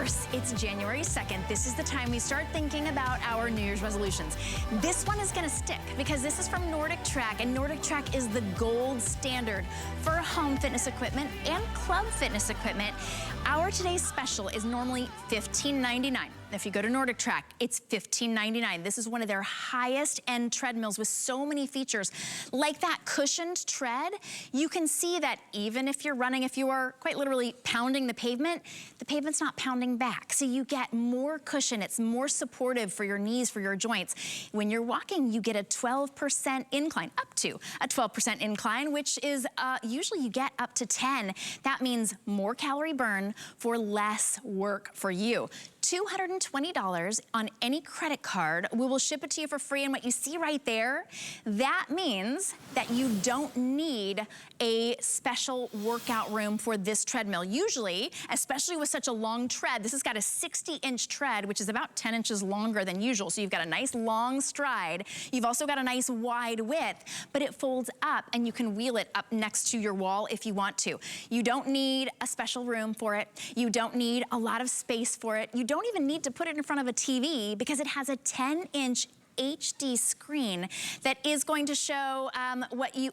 course, it's January 2nd. This is the time we start thinking about our New Year's resolutions. This one is gonna stick because this is from NordicTrack, and NordicTrack is the gold standard for home fitness equipment and club fitness equipment. Our today's special is normally $15.99. If you go to NordicTrack, it's $15.99. This is one of their highest end treadmills with so many features. Like that cushioned tread, you can see that even if you're running, if you are quite literally pounding the pavement's not pounding back. So you get more cushion, it's more supportive for your knees, for your joints. When you're walking, you get a 12% incline, up to a 12% incline, which is usually you get up to 10. That means more calorie burn for less work for you. $220 on any credit card. We will ship it to you for free, and what you see right there, that means that you don't need a special workout room for this treadmill. Usually, especially with such a long tread, this has got a 60-inch tread, which is about 10 inches longer than usual, so you've got a nice long stride. You've also got a nice wide width, but it folds up and you can wheel it up next to your wall if you want to. You don't need a special room for it. You don't need a lot of space for it. You don't even need to put it in front of a TV because it has a 10-inch HD screen that is going to show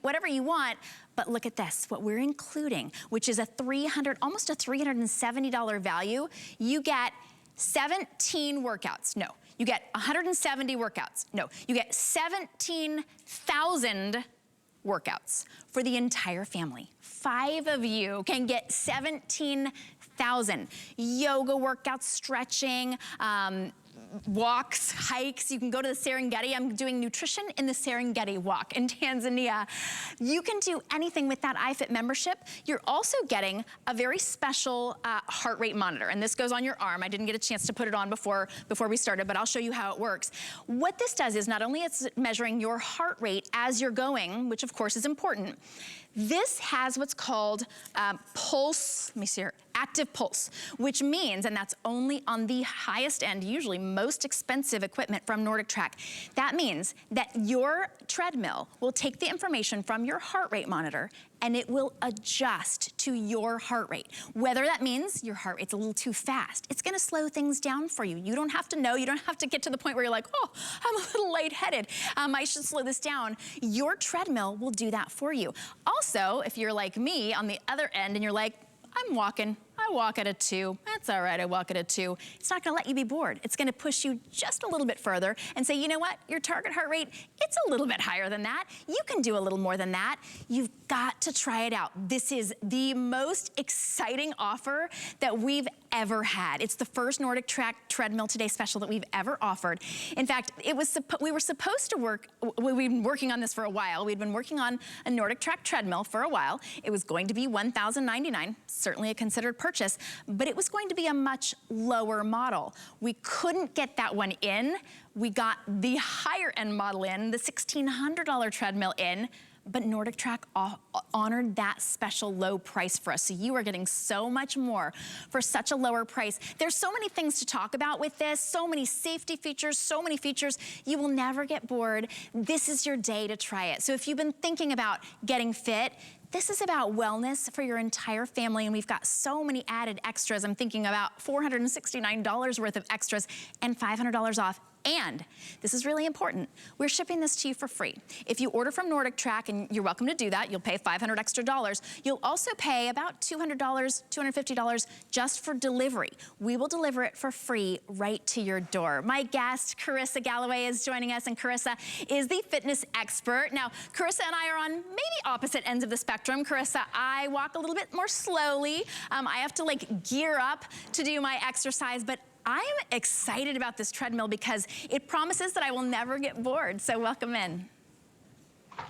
whatever you want. But look at this, what we're including, which is almost a $370 value. You get 17 workouts. No, you get 170 workouts. No, you get 17,000 workouts for the entire family. 5 of you can get 17,000 yoga workouts, stretching, walks, hikes. You can go to the Serengeti. I'm doing nutrition in the Serengeti walk in Tanzania. You can do anything with that iFIT membership. You're also getting a very special heart rate monitor, and this goes on your arm. I didn't get a chance to put it on before we started, but I'll show you how it works. What this does is not only it's measuring your heart rate as you're going, which of course is important, this has what's called pulse, let me see here, active pulse, which means, and that's only on the highest end, usually most expensive equipment from NordicTrack. That means that your treadmill will take the information from your heart rate monitor and it will adjust to your heart rate. Whether that means your heart rate's a little too fast, it's gonna slow things down for you. You don't have to know, you don't have to get to the point where you're like, oh, I'm a little lightheaded. I should slow this down. Your treadmill will do that for you. Also, if you're like me on the other end and you're like, I'm walking, I walk at a 2. That's all right, I walk at a 2. It's not gonna let you be bored. It's gonna push you just a little bit further and say, you know what, your target heart rate, it's a little bit higher than that. You can do a little more than that. You've got to try it out. This is the most exciting offer that we've ever had. It's the first NordicTrack Treadmill Today special that we've ever offered. In fact, we were supposed to work, we've been working on this for a while. We'd been working on a NordicTrack treadmill for a while. It was going to be $1,099, certainly a considered purchase, but it was going to be a much lower model. We couldn't get that one in. We got the higher end model in, the $1,600 treadmill in, but NordicTrack honored that special low price for us. So you are getting so much more for such a lower price. There's so many things to talk about with this, so many safety features, so many features. You will never get bored. This is your day to try it. So if you've been thinking about getting fit, this is about wellness for your entire family, and we've got so many added extras. I'm thinking about $469 worth of extras and $500 off. And this is really important, we're shipping this to you for free. If you order from NordicTrack, and you're welcome to do that, you'll pay $500 extra. You'll also pay about $200, $250 just for delivery. We will deliver it for free right to your door. My guest, Carissa Galloway, is joining us, and Carissa is the fitness expert. Now, Carissa and I are on maybe opposite ends of the spectrum. Carissa, I walk a little bit more slowly. I have to like gear up to do my exercise, but I'm excited about this treadmill because it promises that I will never get bored. So welcome in.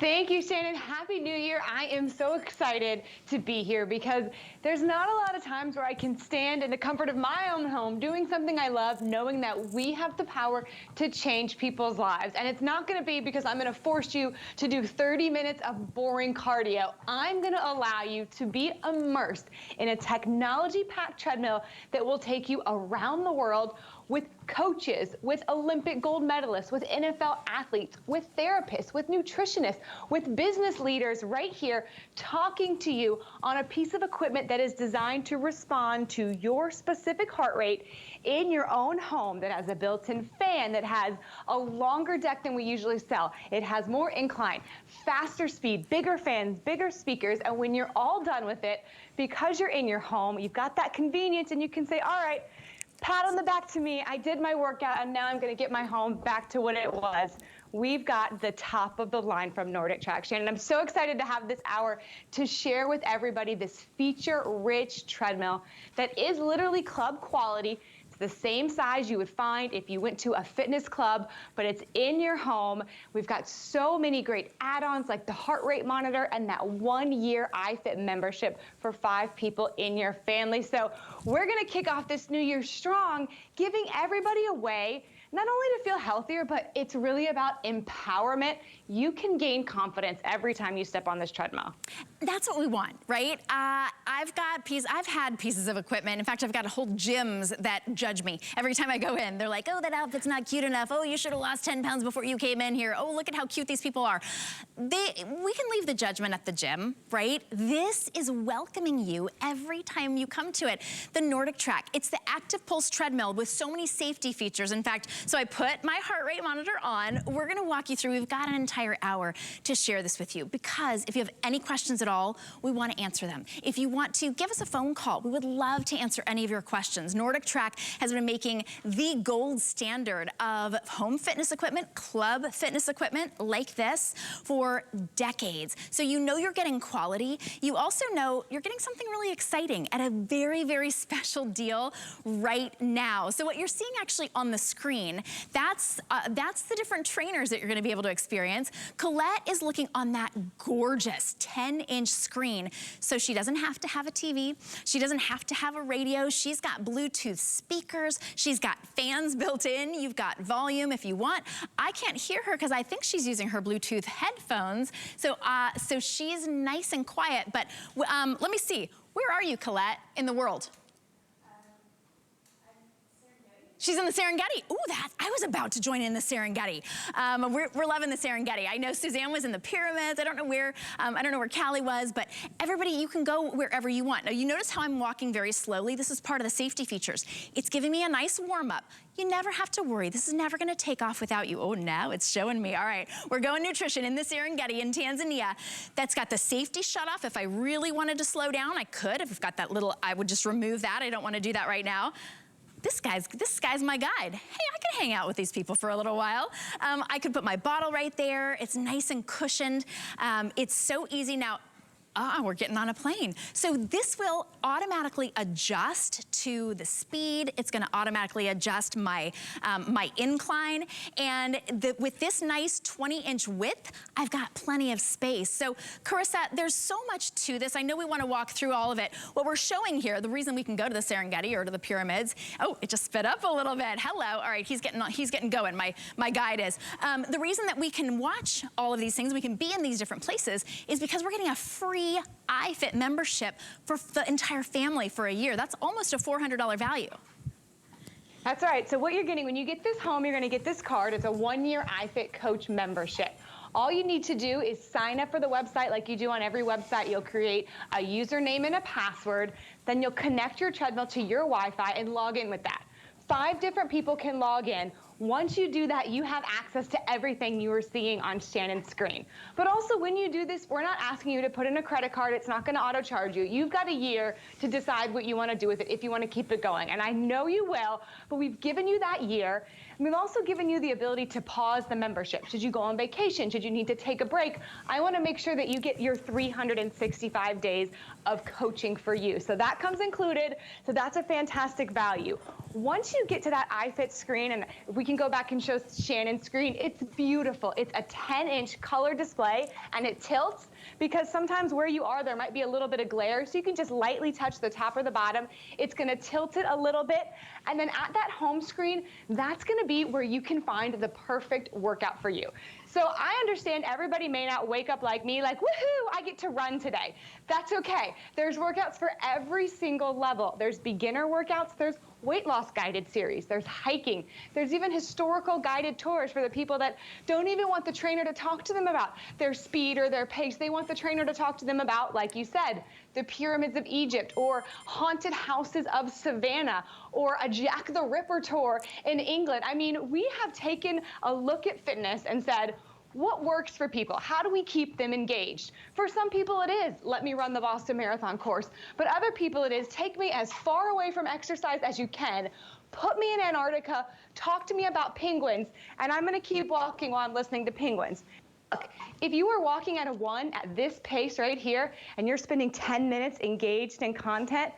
Thank you, Shannon. Happy New Year. I am so excited to be here because there's not a lot of times where I can stand in the comfort of my own home doing something I love, knowing that we have the power to change people's lives. And it's not going to be because I'm going to force you to do 30 minutes of boring cardio. I'm going to allow you to be immersed in a technology-packed treadmill that will take you around the world with coaches, with Olympic gold medalists, with NFL athletes, with therapists, with nutritionists, with business leaders right here talking to you on a piece of equipment that is designed to respond to your specific heart rate in your own home, that has a built-in fan, that has a longer deck than we usually sell. It has more incline, faster speed, bigger fans, bigger speakers, and when you're all done with it, because you're in your home, you've got that convenience and you can say, all right, pat on the back to me, I did my workout and now I'm gonna get my home back to what it was. We've got the top of the line from NordicTrack. Shannon, I'm so excited to have this hour to share with everybody this feature-rich treadmill that is literally club quality. It's the same size you would find if you went to a fitness club, but it's in your home. We've got so many great add-ons like the heart rate monitor and that 1-year iFIT membership for 5 people in your family. So we're gonna kick off this new year strong, giving everybody a way not only to feel healthier, but it's really about empowerment. You can gain confidence every time you step on this treadmill. That's what we want, right? I've had pieces of equipment. In fact, I've got whole gyms that judge me every time I go in. They're like, oh, that outfit's not cute enough. Oh, you should have lost 10 pounds before you came in here. Oh, look at how cute these people are. We can leave the judgment at the gym, right? This is welcoming you every time you come to it. The NordicTrack, it's the ActivePulse Treadmill with so many safety features. In fact, so I put my heart rate monitor on. We're gonna walk you through. We've got an entire hour to share this with you because if you have any questions at all, we want to answer them. If you want to give us a phone call, we would love to answer any of your questions. NordicTrack has been making the gold standard of home fitness equipment, club fitness equipment like this for decades. So you know you're getting quality. You also know you're getting something really exciting at a very, very special deal right now. So what you're seeing actually on the screen, that's the different trainers that you're gonna be able to experience. Colette is looking on that gorgeous 10-inch screen, so she doesn't have to have a TV, she doesn't have to have a radio, she's got Bluetooth speakers, she's got fans built in, you've got volume if you want. I can't hear her because I think she's using her Bluetooth headphones, so she's nice and quiet, but let me see, where are you, Colette, in the world? She's in the Serengeti. Ooh, I was about to join in the Serengeti. We're loving the Serengeti. I know Suzanne was in the pyramids. I don't know where Callie was, but everybody, you can go wherever you want. Now, you notice how I'm walking very slowly. This is part of the safety features. It's giving me a nice warm up. You never have to worry. This is never gonna take off without you. Oh, now it's showing me. All right, we're going nutrition in the Serengeti in Tanzania. That's got the safety shut off. If I really wanted to slow down, I could. If I've got that little, I would just remove that. I don't wanna do that right now. This guy's my guide. Hey, I can hang out with these people for a little while. I could put my bottle right there. It's nice and cushioned. It's so easy. Now, we're getting on a plane. So this will automatically adjust to the speed. It's gonna automatically adjust my, my incline. And with this nice 20-inch width, I've got plenty of space. So Carissa, there's so much to this. I know we wanna walk through all of it. What we're showing here, the reason we can go to the Serengeti or to the pyramids, oh, it just sped up a little bit. Hello, all right, he's getting going, my guide is. The reason that we can watch all of these things, we can be in these different places, is because we're getting a free iFIT membership for the entire family for a year. That's almost a $400 value. That's right. So what you're getting when you get this home, you're going to get this card. It's a 1-year iFIT coach membership. All you need to do is sign up for the website like you do on every website. You'll create a username and a password. Then you'll connect your treadmill to your Wi-Fi and log in with that. 5 different people can log in. Once you do that, you have access to everything you are seeing on Shannon's screen. But also when you do this, we're not asking you to put in a credit card. It's not gonna auto charge you. You've got a year to decide what you wanna do with it if you wanna keep it going. And I know you will, but we've given you that year. And we've also given you the ability to pause the membership. Should you go on vacation? Should you need to take a break? I wanna make sure that you get your 365 days of coaching for you. So that comes included. So that's a fantastic value. Once you get to that iFIT screen, and if we can go back and show Shannon's screen, it's beautiful. It's a 10-inch color display, and it tilts because sometimes where you are, there might be a little bit of glare, so you can just lightly touch the top or the bottom. It's gonna tilt it a little bit, and then at that home screen, that's gonna be where you can find the perfect workout for you. So So I understand everybody may not wake up like me, like, woohoo, I get to run today. That's okay. There's workouts for every single level. There's beginner workouts, there's weight loss guided series, there's hiking, there's even historical guided tours for the people that don't even want the trainer to talk to them about their speed or their pace. They want the trainer to talk to them about, like you said, the pyramids of Egypt or haunted houses of Savannah or a Jack the Ripper tour in England. I mean, we have taken a look at fitness and said, what works for people? How do we keep them engaged? For some people it is, let me run the Boston Marathon course. But other people it is, take me as far away from exercise as you can, put me in Antarctica, talk to me about penguins, and I'm gonna keep walking while I'm listening to penguins. Look, if you are walking at a 1 at this pace right here, and you're spending 10 minutes engaged in content,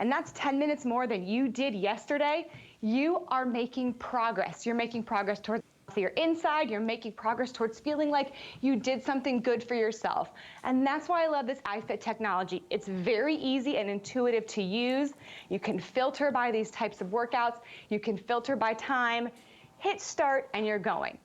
and that's 10 minutes more than you did yesterday, you are making progress. You're making progress towards your inside, you're making progress towards feeling like you did something good for yourself. And that's why I love this iFIT technology. It's very easy and intuitive to use. You can filter by these types of workouts. You can filter by time. Hit start and you're going.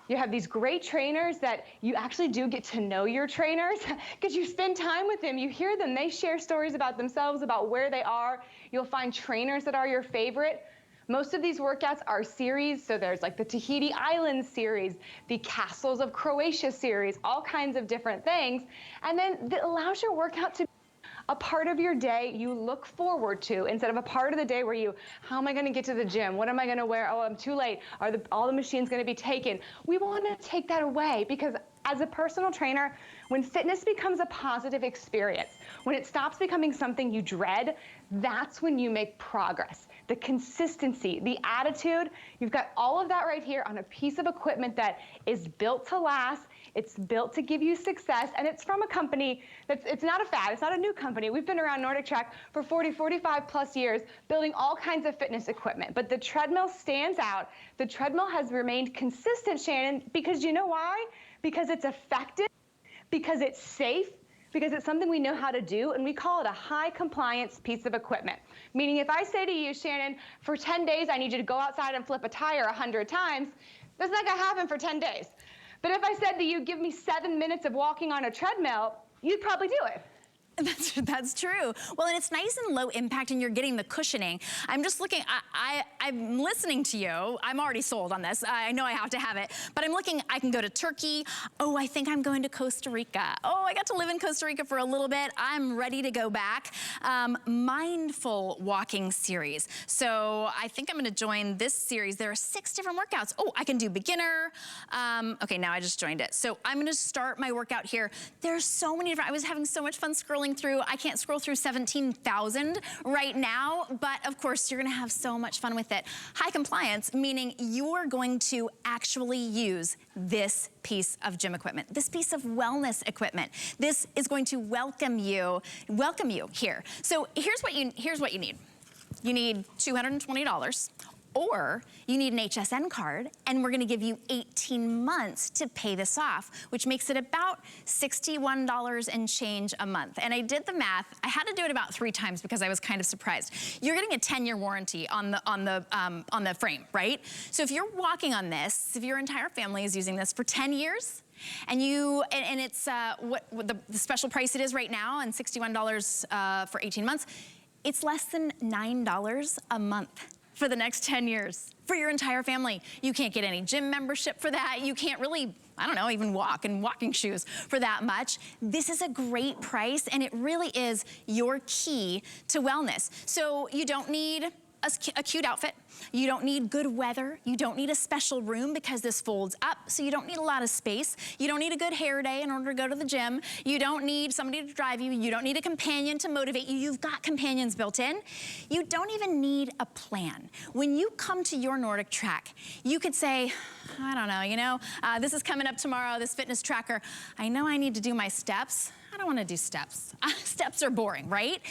You have these great trainers that you actually do get to know your trainers because you spend time with them. You hear them. They share stories about themselves, about where they are. You'll find trainers that are your favorite. Most of these workouts are series, so there's like the Tahiti Islands series, the Castles of Croatia series, all kinds of different things. And then it allows your workout to be a part of your day you look forward to instead of a part of the day where you, how am I going to get to the gym? What am I going to wear? Oh, I'm too late. Are all the machines going to be taken? We want to take that away because as a personal trainer, when fitness becomes a positive experience, when it stops becoming something you dread, that's when you make progress. The consistency, the attitude, you've got all of that right here on a piece of equipment that is built to last, it's built to give you success, and it's from a company it's not a fad, it's not a new company. We've been around NordicTrack for 45 plus years, building all kinds of fitness equipment. But the treadmill stands out. The treadmill has remained consistent, Shannon, because you know why? Because it's effective, because it's safe, because it's something we know how to do, and we call it a high compliance piece of equipment. Meaning if I say to you, Shannon, for 10 days I need you to go outside and flip a tire 100 times, that's not gonna happen for 10 days. But if I said to you, give me 7 minutes of walking on a treadmill, you'd probably do it. That's true. Well, and it's nice and low impact and you're getting the cushioning. I'm just looking, I'm listening to you. I'm already sold on this. I know I have to have it, but I'm looking, I can go to Turkey. Oh, I think I'm going to Costa Rica. Oh, I got to live in Costa Rica for a little bit. I'm ready to go back. Mindful walking series. So I think I'm gonna join this series. There are 6 different workouts. Oh, I can do beginner. Okay, now I just joined it. So I'm gonna start my workout here. There's so many different, I was having so much fun scrolling through. I can't scroll through 17,000 right now, but of course you're gonna have so much fun with it. High compliance, meaning you're going to actually use this piece of gym equipment, this piece of wellness equipment. This is going to welcome you here. So here's what you need. You need $220. Or you need an HSN card, and we're gonna give you 18 months to pay this off, which makes it about $61 and change a month. And I did the math. I had to do it about 3 times because I was kind of surprised. You're getting a 10-year warranty on the frame, right? So if you're walking on this, if your entire family is using this for 10 years, and it's what the special price it is right now, and $61 for 18 months, it's less than $9 a month for the next 10 years for your entire family. You can't get any gym membership for that. You can't really, I don't know, even walk in walking shoes for that much. This is a great price, and it really is your key to wellness. So you don't need a cute outfit. You don't need good weather. You don't need a special room because this folds up, so you don't need a lot of space. You don't need a good hair day in order to go to the gym. You don't need somebody to drive you. You don't need a companion to motivate you. You've got companions built in. You don't even need a plan. When you come to your NordicTrack, you could say, I don't know, this is coming up tomorrow, this fitness tracker. I know I need to do my steps. I don't want to do steps. Steps are boring, right?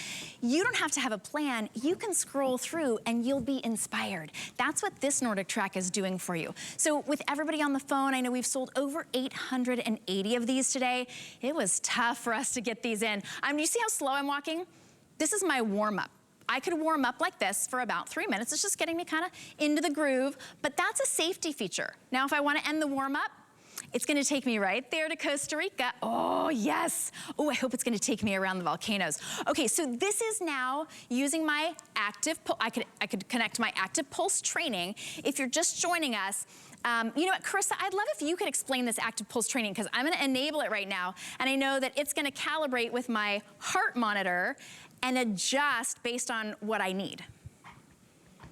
You don't have to have a plan. You can scroll through and you'll be inspired. That's what this NordicTrack is doing for you. So with everybody on the phone, I know we've sold over 880 of these today. It was tough for us to get these in. You see how slow I'm walking? This is my warm-up. I could warm up like this for about 3 minutes. It's just getting me kind of into the groove, but that's a safety feature. Now, if I want to end the warm-up, It's gonna take me right there to Costa Rica. Oh, yes. Oh, I hope it's gonna take me around the volcanoes. Okay, so this is now using my I could connect my ActivePulse training. If you're just joining us, you know what, Carissa, I'd love if you could explain this ActivePulse training, because I'm gonna enable it right now, and I know that it's gonna calibrate with my heart monitor and adjust based on what I need.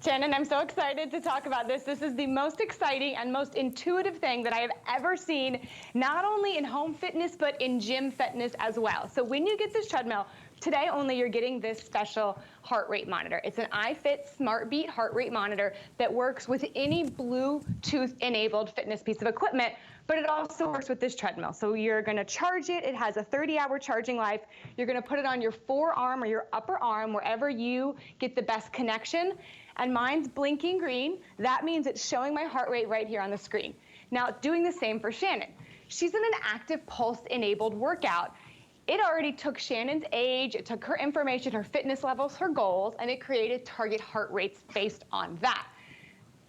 Shannon, I'm so excited to talk about this. This is the most exciting and most intuitive thing that I have ever seen, not only in home fitness, but in gym fitness as well. So when you get this treadmill, today only you're getting this special heart rate monitor. It's an iFIT SmartBeat heart rate monitor that works with any Bluetooth-enabled fitness piece of equipment, but it also works with this treadmill. So you're gonna charge it. It has a 30-hour charging life. You're gonna put it on your forearm or your upper arm, wherever you get the best connection. And mine's blinking green. That means it's showing my heart rate right here on the screen. Now, doing the same for Shannon. She's in an ActivePulse-enabled workout. It already took Shannon's age, it took her information, her fitness levels, her goals, and it created target heart rates based on that.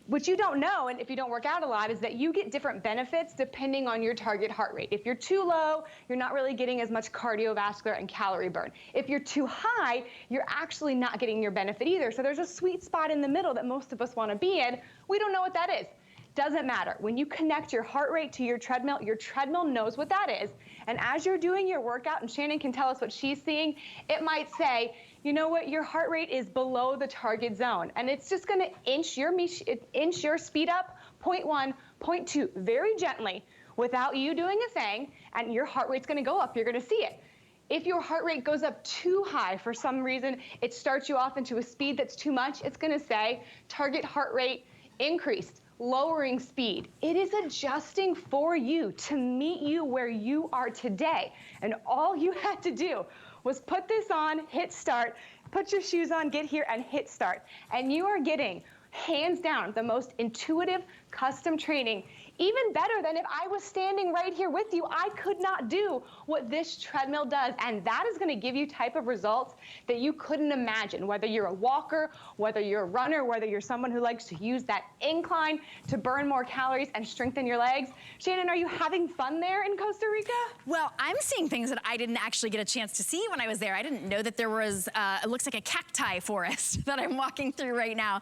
What you don't know, and if you don't work out a lot, is that you get different benefits depending on your target heart rate. If you're too low, you're not really getting as much cardiovascular and calorie burn. If you're too high, you're actually not getting your benefit either. So there's a sweet spot in the middle that most of us want to be in. We don't know what that is. Doesn't matter. When you connect your heart rate to your treadmill knows what that is. And as you're doing your workout, and Shannon can tell us what she's seeing, it might say, you know what, your heart rate is below the target zone. And it's just gonna inch your speed up 0.1, 0.2 very gently without you doing a thing, and your heart rate's gonna go up, you're gonna see it. If your heart rate goes up too high for some reason, it starts you off into a speed that's too much, it's gonna say target heart rate increased, lowering speed. It is adjusting for you to meet you where you are today. And all you had to do was put this on, hit start, put your shoes on, get here, and hit start. And you are getting, hands down, the most intuitive custom training, even better than if I was standing right here with you. I could not do what this treadmill does, and that is gonna give you type of results that you couldn't imagine, whether you're a walker, whether you're a runner, whether you're someone who likes to use that incline to burn more calories and strengthen your legs. Shannon, are you having fun there in Costa Rica? Well, I'm seeing things that I didn't actually get a chance to see when I was there. I didn't know that there was, it looks like a cacti forest that I'm walking through right now.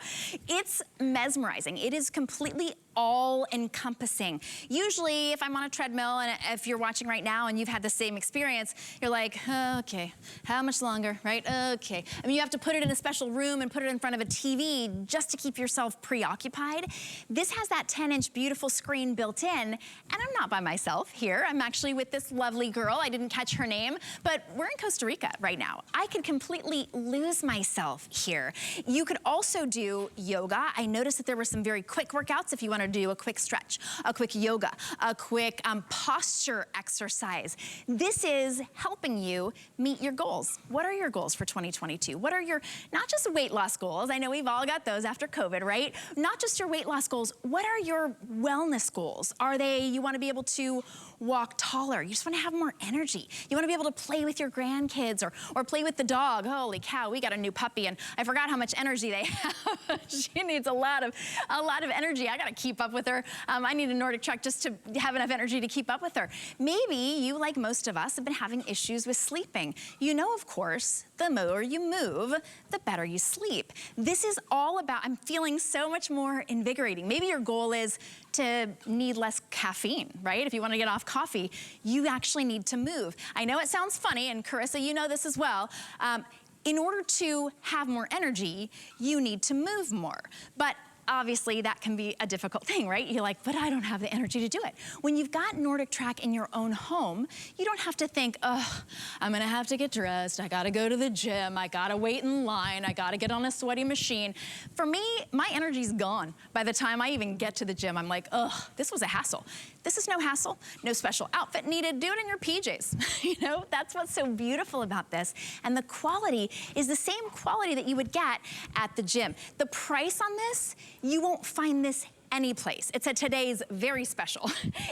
It's mesmerizing. It is completely all-encompassing. Usually, if I'm on a treadmill, and if you're watching right now and you've had the same experience, you're like, oh, okay, how much longer, right? Okay. I mean, you have to put it in a special room and put it in front of a TV just to keep yourself preoccupied. This has that 10-inch beautiful screen built in, and I'm not by myself here. I'm actually with this lovely girl. I didn't catch her name, but we're in Costa Rica right now. I could completely lose myself here. You could also do yoga. I noticed that there were some very quick workouts if you want to do a quick stretch, a quick yoga, a quick posture exercise. This is helping you meet your goals. What are your goals for 2022? What are your, not just weight loss goals, I know we've all got those after COVID, right? Not just your weight loss goals, what are your wellness goals? Are they, you want to be able to walk taller, you just want to have more energy, you want to be able to play with your grandkids or play with the dog. Holy cow, we got a new puppy and I forgot how much energy they have. She needs a lot of energy. I got to keep up with her. I need a NordicTrack just to have enough energy to keep up with her. Maybe you, like most of us, have been having issues with sleeping. You know, of course, the more you move, the better you sleep. This is all about, I'm feeling so much more invigorating. Maybe your goal is to need less caffeine, right? If you want to get off coffee, you actually need to move. I know it sounds funny, and Carissa, you know this as well. In order to have more energy, you need to move more. But obviously that can be a difficult thing, right? You're like, but I don't have the energy to do it. When you've got NordicTrack in your own home, you don't have to think, oh, I'm gonna have to get dressed, I gotta go to the gym, I gotta wait in line, I gotta get on a sweaty machine. For me, my energy's gone. By the time I even get to the gym, I'm like, oh, this was a hassle. This is no hassle, no special outfit needed, do it in your PJs. You know, that's what's so beautiful about this. And the quality is the same quality that you would get at the gym. The price on this, you won't find this any place. It's at today's very special.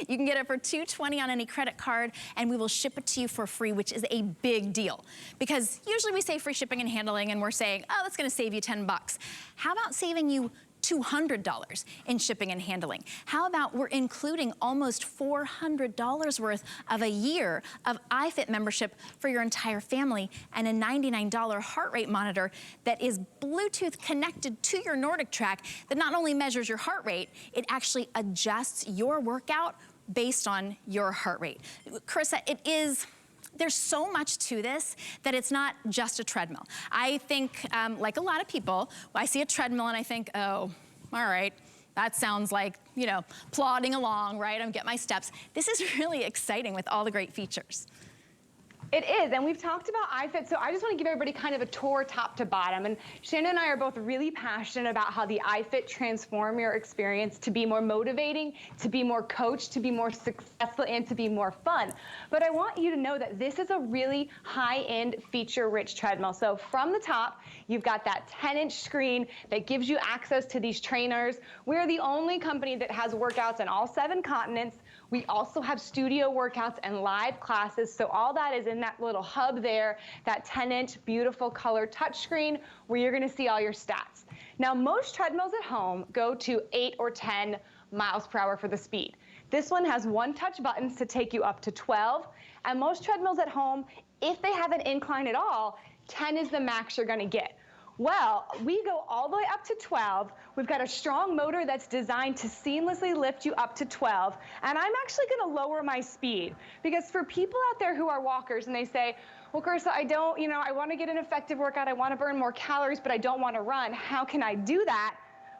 You can get it for $220 on any credit card, and we will ship it to you for free, which is a big deal. Because usually we say free shipping and handling, and we're saying, oh, that's gonna save you 10 bucks. How about saving you $200 in shipping and handling. How about we're including almost $400 worth of a year of iFIT membership for your entire family and a $99 heart rate monitor that is Bluetooth connected to your NordicTrack that not only measures your heart rate, it actually adjusts your workout based on your heart rate. Carissa, there's so much to this that it's not just a treadmill. I think, like a lot of people, I see a treadmill and I think, oh, all right, that sounds like, you know, plodding along, right? I'm getting my steps. This is really exciting with all the great features. It is, and we've talked about iFIT, so I just want to give everybody kind of a tour top to bottom. And Shannon and I are both really passionate about how the iFIT transform your experience to be more motivating, to be more coached, to be more successful, and to be more fun. But I want you to know that this is a really high-end, feature-rich treadmill. So from the top, you've got that 10-inch screen that gives you access to these trainers. We're the only company that has workouts in all 7 continents. We also have studio workouts and live classes, so all that is in that little hub there, that 10-inch beautiful color touchscreen where you're gonna see all your stats. Now, most treadmills at home go to 8 or 10 miles per hour for the speed. This one has one-touch buttons to take you up to 12, and most treadmills at home, if they have an incline at all, 10 is the max you're gonna get. Well, we go all the way up to 12. We've got a strong motor that's designed to seamlessly lift you up to 12. And I'm actually going to lower my speed because for people out there who are walkers and they say, well, Carissa, I want to get an effective workout. I want to burn more calories, but I don't want to run. How can I do that?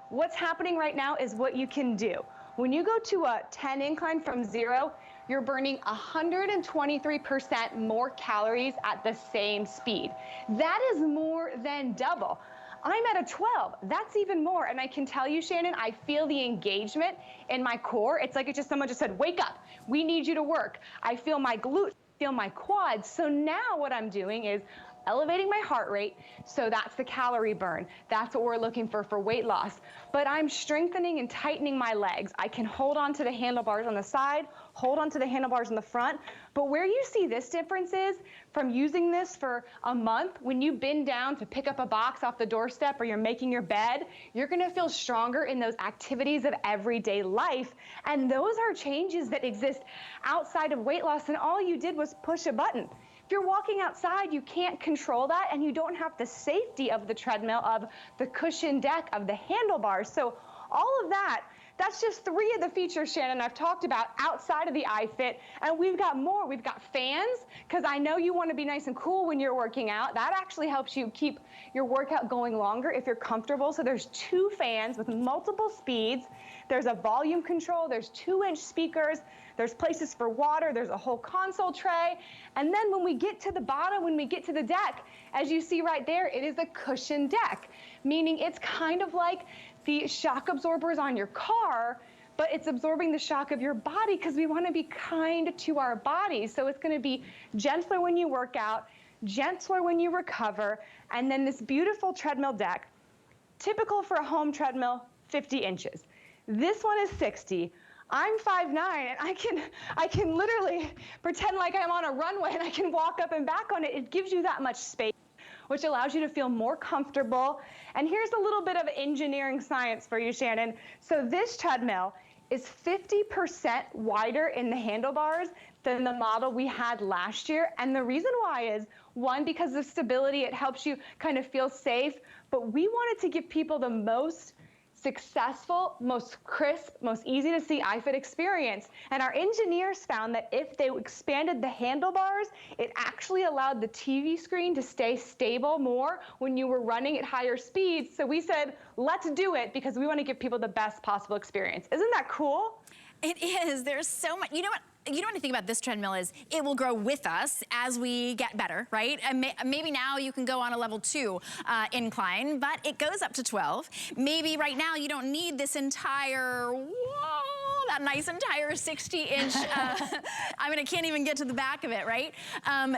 What's happening right now is what you can do. When you go to a 10 incline from 0, you're burning 123% more calories at the same speed. That is more than double. I'm at a 12. That's even more. And I can tell you, Shannon, I feel the engagement in my core. It's like someone just said, wake up. We need you to work. I feel my glutes, feel my quads. So now what I'm doing is elevating my heart rate, so that's the calorie burn. That's what we're looking for weight loss. But I'm strengthening and tightening my legs. I can hold on to the handlebars on the side, hold on to the handlebars in the front. But where you see this difference is from using this for a month, when you bend down to pick up a box off the doorstep or you're making your bed, you're gonna feel stronger in those activities of everyday life. And those are changes that exist outside of weight loss, and all you did was push a button. If you're walking outside, you can't control that, and you don't have the safety of the treadmill, of the cushion deck, of the handlebars. So all of that, that's just 3 of the features, Shannon, I've talked about outside of the iFIT, and we've got more. We've got fans, because I know you want to be nice and cool when you're working out. That actually helps you keep your workout going longer if you're comfortable. So there's 2 fans with multiple speeds. There's a volume control. There's 2-inch speakers. There's places for water. There's a whole console tray. And then when we get to the bottom, when we get to the deck, as you see right there, it is a cushion deck, meaning it's kind of like the shock absorbers on your car, but it's absorbing the shock of your body because we want to be kind to our bodies. So it's going to be gentler when you work out, gentler when you recover, and then this beautiful treadmill deck, typical for a home treadmill, 50 inches. This one is 60. I'm 5'9", and I can literally pretend like I'm on a runway and I can walk up and back on it. It gives you that much space, which allows you to feel more comfortable. And here's a little bit of engineering science for you, Shannon. So this treadmill is 50% wider in the handlebars than the model we had last year. And the reason why is, 1, because of stability, it helps you kind of feel safe, but we wanted to give people the most successful, most crisp, most easy to see iFIT experience. And our engineers found that if they expanded the handlebars, it actually allowed the TV screen to stay stable more when you were running at higher speeds. So we said, let's do it because we want to give people the best possible experience. Isn't that cool? It is. There's so much. You know what? You know what I think about this treadmill is it will grow with us as we get better, right? And maybe now you can go on a level 2 incline, but it goes up to 12. Maybe right now you don't need this entire, that nice entire 60-inch, I can't even get to the back of it, right?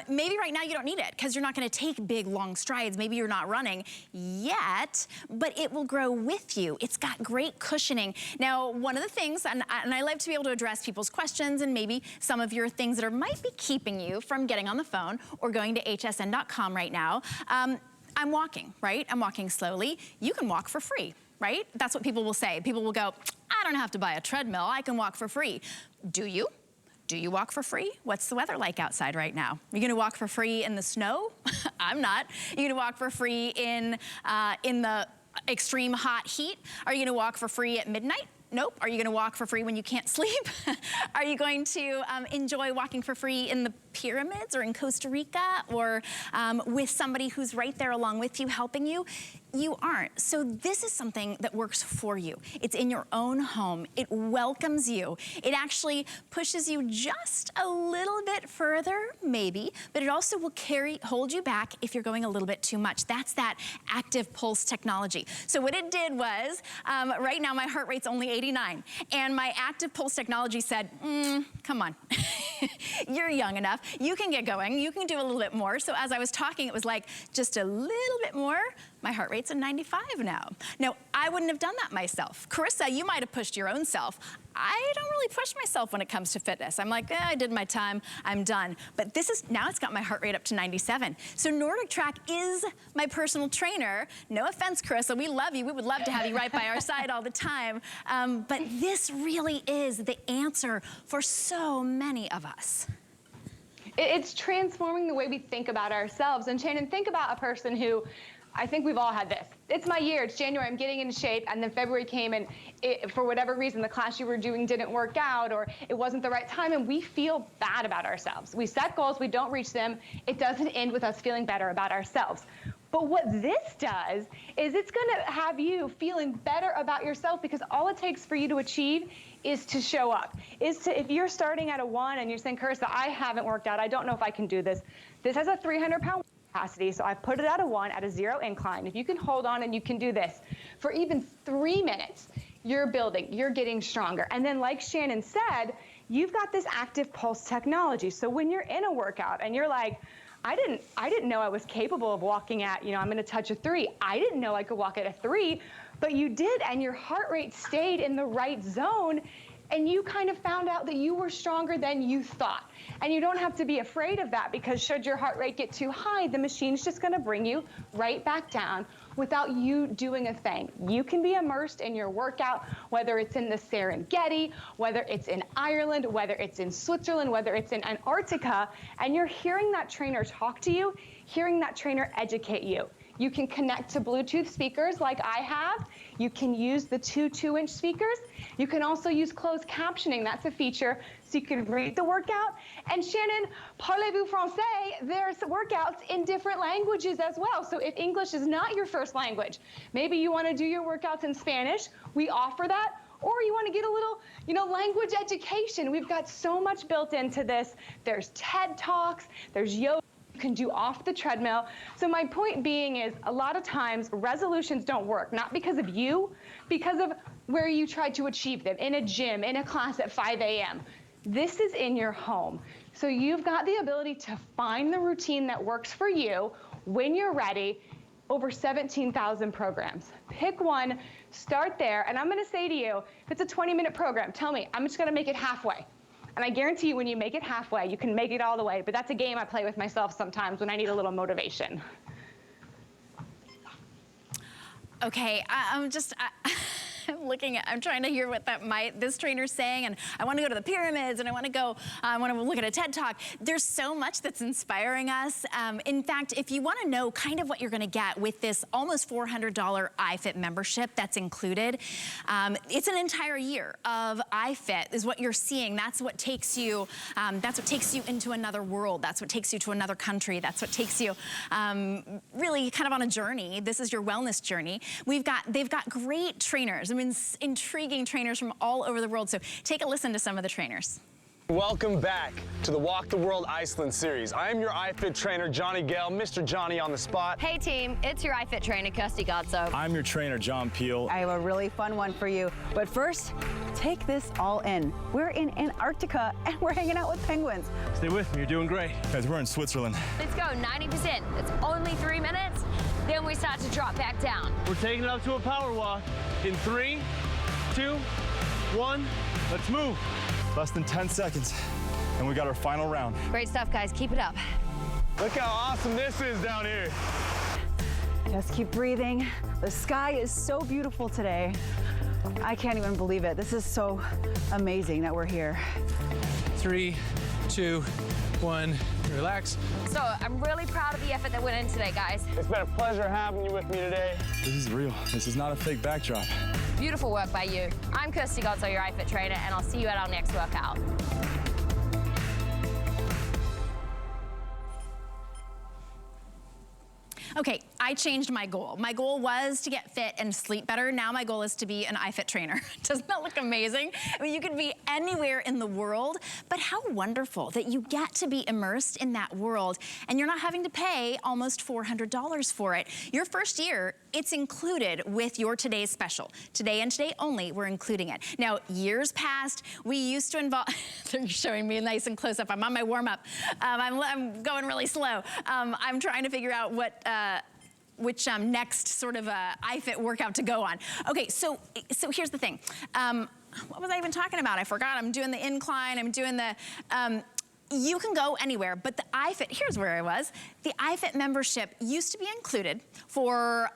Maybe right now you don't need it because you're not gonna take big, long strides. Maybe you're not running yet, but it will grow with you. It's got great cushioning. Now, one of the things, and I like to be able to address people's questions and maybe some of your things that might be keeping you from getting on the phone or going to hsn.com right now. I'm walking, right? I'm walking slowly. You can walk for free. right? That's what people will say. People will go, I don't have to buy a treadmill, I can walk for free. Do you? Do you walk for free? What's the weather like outside right now? Are you gonna walk for free in the snow? I'm not. You're gonna walk for free in the extreme hot heat? Are you gonna walk for free at midnight? Nope. Are you gonna walk for free when you can't sleep? Are you going to enjoy walking for free in the pyramids or in Costa Rica or with somebody who's right there along with you, helping you? You aren't. So this is something that works for you. It's in your own home. It welcomes you. It actually pushes you just a little bit further, maybe, but it also will hold you back if you're going a little bit too much. That's that active pulse technology. So what it did was, right now my heart rate's only 89, and my active pulse technology said, come on, you're young enough. You can get going. You can do a little bit more. So as I was talking, it was like just a little bit more. My heart rate's at 95 now. Now, I wouldn't have done that myself. Carissa, you might have pushed your own self. I don't really push myself when it comes to fitness. I'm like, I did my time, I'm done. But now it's got my heart rate up to 97. So NordicTrack is my personal trainer. No offense, Carissa, we love you. We would love to have you right by our side all the time. But this really is the answer for so many of us. It's transforming the way we think about ourselves. And Shannon, think about a person who, I think we've all had this. It's my year, it's January, I'm getting into shape, and then February came and for whatever reason, the class you were doing didn't work out or it wasn't the right time, and we feel bad about ourselves. We set goals, we don't reach them. It doesn't end with us feeling better about ourselves. But what this does is it's gonna have you feeling better about yourself, because all it takes for you to achieve is to show up. If you're starting at a 1 and you're saying, Carissa, I haven't worked out, I don't know if I can do this. This has a 300-pound capacity, so I've put it at a 1 at a 0 incline. If you can hold on and you can do this for even 3 minutes, you're building, you're getting stronger. And then like Shannon said, you've got this active pulse technology. So when you're in a workout and you're like, I didn't know I was capable of walking at, I'm gonna touch a 3. I didn't know I could walk at a 3, but you did, and your heart rate stayed in the right zone, and you kind of found out that you were stronger than you thought. And you don't have to be afraid of that, because should your heart rate get too high, the machine's just gonna bring you right back down without you doing a thing. You can be immersed in your workout, whether it's in the Serengeti, whether it's in Ireland, whether it's in Switzerland, whether it's in Antarctica, and you're hearing that trainer talk to you, hearing that trainer educate you. You can connect to Bluetooth speakers like I have. You can use the 2 2-inch speakers. You can also use closed captioning. That's a feature, so you can read the workout. And Shannon, parlez-vous français? There's workouts in different languages as well. So if English is not your first language, maybe you want to do your workouts in Spanish, we offer that. Or you want to get a little, language education. We've got so much built into this. There's TED Talks, there's yoga. You can do off the treadmill. So my point being is, a lot of times resolutions don't work, not because of you, because of where you tried to achieve them, in a gym, in a class at 5 a.m. This is in your home. So you've got the ability to find the routine that works for you when you're ready. Over 17,000 programs. Pick one, start there, and I'm gonna say to you, if it's a 20-minute program, tell me, I'm just gonna make it halfway. And I guarantee you, when you make it halfway, you can make it all the way. But that's a game I play with myself sometimes when I need a little motivation. Okay, I'm trying to hear what this trainer's saying, and I want to go to the pyramids, and I want to look at a TED Talk. There's so much that's inspiring us. In fact, if you want to know kind of what you're going to get with this almost $400 iFIT membership that's included, it's an entire year of iFIT is what you're seeing. That's what takes you into another world. That's what takes you to another country. That's what takes you really kind of on a journey. This is your wellness journey. They've got great trainers. Intriguing trainers from all over the world. So take a listen to some of the trainers. Welcome back to the Walk the World Iceland series. I am your iFIT trainer, Johnny Gale, Mr. Johnny on the spot. Hey team, it's your iFIT trainer, Kirsty Godso. I'm your trainer, John Peel. I have a really fun one for you. But first, take this all in. We're in Antarctica and we're hanging out with penguins. Stay with me, you're doing great. Guys, we're in Switzerland. Let's go, 90%. It's only 3 minutes, then we start to drop back down. We're taking it up to a power walk in 3, 2, 1, let's move. Less than 10 seconds, and we got our final round. Great stuff, guys, keep it up. Look how awesome this is down here. Just keep breathing. The sky is so beautiful today. I can't even believe it. This is so amazing that we're here. 3, 2, 1, relax. So I'm really proud of the effort that went in today, guys. It's been a pleasure having you with me today. This is real. This is not a fake backdrop. Beautiful work by you. I'm Kirsty Godso, your iFIT trainer, and I'll see you at our next workout. Okay, I changed my goal. My goal was to get fit and sleep better. Now my goal is to be an iFIT trainer. Doesn't that look amazing? I mean, you could be anywhere in the world, but how wonderful that you get to be immersed in that world and you're not having to pay almost $400 for it. Your first year, it's included with your today's special. Today and today only, we're including it. Now, years past, we used to involve, they're showing me nice and close up. I'm on my warm up. I'm going really slow. I'm trying to figure out which next sort of iFIT workout to go on. Okay, so here's the thing. What was I even talking about? I forgot. I'm doing the incline. I'm doing the, you can go anywhere, but the iFIT, here's where I was. The iFIT membership used to be included for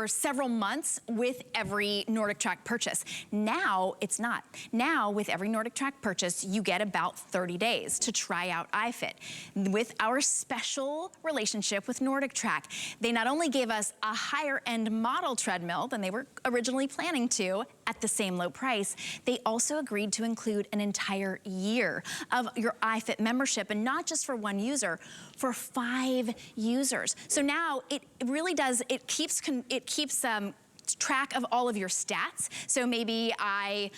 several months with every NordicTrack purchase. Now it's not. Now with every NordicTrack purchase, you get about 30 days to try out iFIT. With our special relationship with NordicTrack, they not only gave us a higher end model treadmill than they were originally planning to at the same low price, they also agreed to include an entire year of your iFIT membership, and not just for one user, for 5 users. So now it really does, it keeps track of all of your stats. So maybe I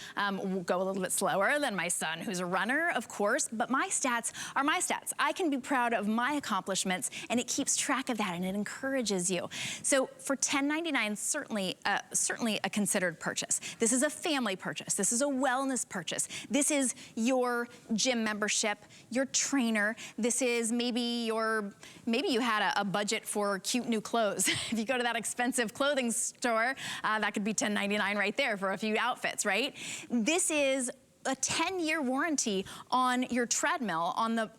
go a little bit slower than my son, who's a runner, of course, but my stats are my stats. I can be proud of my accomplishments, and it keeps track of that, and it encourages you. So for $10.99, certainly a considered purchase. This is a family purchase. This is a wellness purchase. This is your gym membership, your trainer. This is maybe you had a budget for cute new clothes. If you go to that expensive clothing store, that could be $10.99 right there for a few outfits, right? This is a 10-year warranty on your treadmill, on the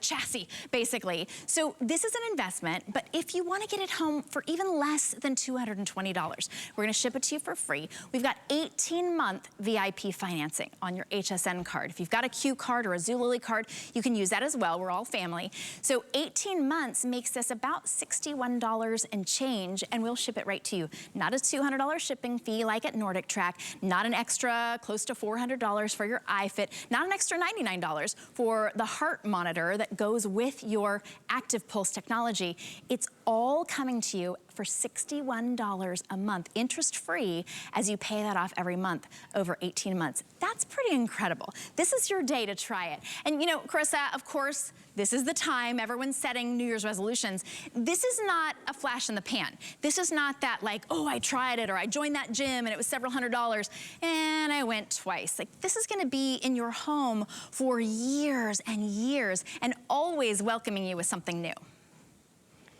chassis, basically. So this is an investment, but if you want to get it home for even less than $220, we're going to ship it to you for free. We've got 18-month VIP financing on your HSN card. If you've got a Q card or a Zulily card, you can use that as well. We're all family. So 18 months makes this about $61 and change, and we'll ship it right to you. Not a $200 shipping fee like at NordicTrack, not an extra close to $400 for your iFIT, not an extra $99 for the heart monitor that goes with your ActivePulse technology. It's all coming to you for $61 a month, interest-free, as you pay that off every month over 18 months. That's pretty incredible. This is your day to try it. And you know, Carissa, of course, this is the time everyone's setting New Year's resolutions. This is not a flash in the pan. This is not that like, oh, I tried it, or I joined that gym and it was several $100s and I went twice. Like, this is gonna be in your home for years and years, and always welcoming you with something new.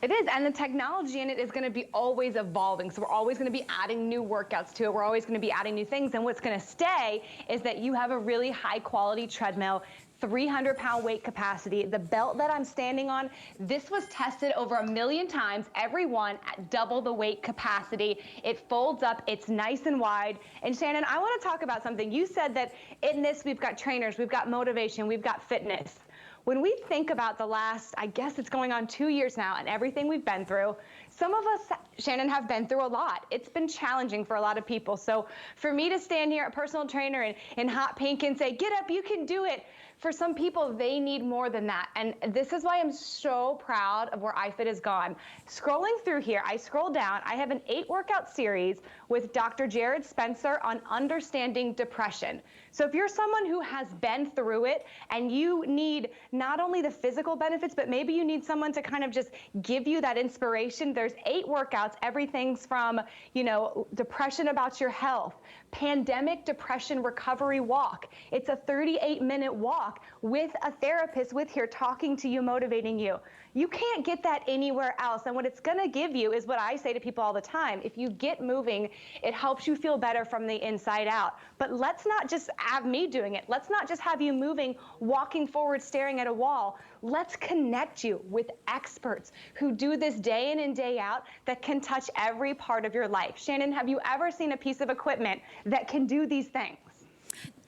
It is, and the technology in it is going to be always evolving. So we're always going to be adding new workouts to it. We're always going to be adding new things. And what's going to stay is that you have a really high quality treadmill, 300-pound weight capacity. The belt that I'm standing on, this was tested over 1 million times, every one at double the weight capacity. It folds up, it's nice and wide. And Shannon, I want to talk about something. You said that in this, we've got trainers, we've got motivation, we've got fitness. When we think about the last, I guess it's going on 2 years now, and everything we've been through, some of us, Shannon, have been through a lot. It's been challenging for a lot of people. So for me to stand here, a personal trainer in hot pink, and say, get up, you can do it. For some people, they need more than that. And this is why I'm so proud of where iFIT has gone. Scrolling through here, I scroll down, I have an 8-workout series with Dr. Jared Spencer on understanding depression. So if you're someone who has been through it and you need not only the physical benefits, but maybe you need someone to kind of just give you that inspiration, there's 8 workouts, everything's from, you know, depression about your health, pandemic depression recovery walk. It's a 38-minute walk walk with a therapist with here talking to you, motivating you. You can't get that anywhere else. And what it's gonna give you is what I say to people all the time. If you get moving, it helps you feel better from the inside out. But let's not just have me doing it. Let's not just have you moving, walking forward, staring at a wall. Let's connect you with experts who do this day in and day out that can touch every part of your life. Shannon, have you ever seen a piece of equipment that can do these things?